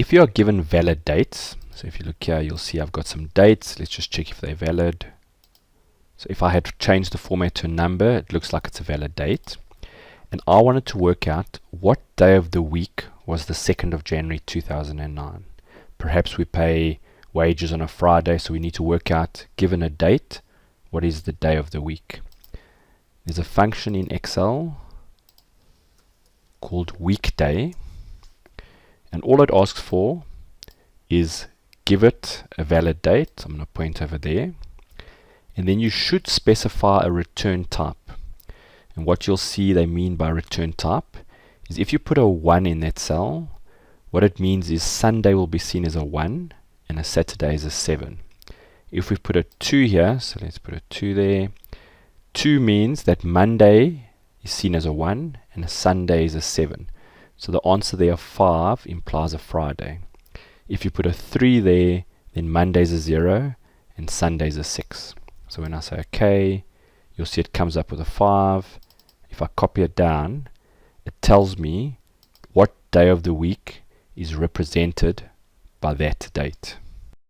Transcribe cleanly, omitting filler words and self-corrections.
If you are given valid dates, so if you look here, you'll see I've got some dates. Let's just check if they're valid. So if I had changed the format to a number, it looks like it's a valid date. And I wanted to work out what day of the week was the 2nd of January 2009. Perhaps we pay wages on a Friday, so we need to work out, given a date, what is the day of the week. There's a function in Excel called WEEKDAY, and all it asks for is give it a valid date. I'm going to point over there, and then you should specify a return type. And what you'll see they mean by return type is if you put a 1 in that cell, what it means is Sunday will be seen as a 1 and a Saturday is a 7. If we put a 2 here, so let's put a 2 there, 2 means that Monday is seen as a 1 and a Sunday is a 7. So the answer there of 5 implies a Friday. If you put a 3 there, then Monday's a 0 and Sunday's a 6. So when I say OK, you'll see it comes up with a 5. If I copy it down, it tells me what day of the week is represented by that date.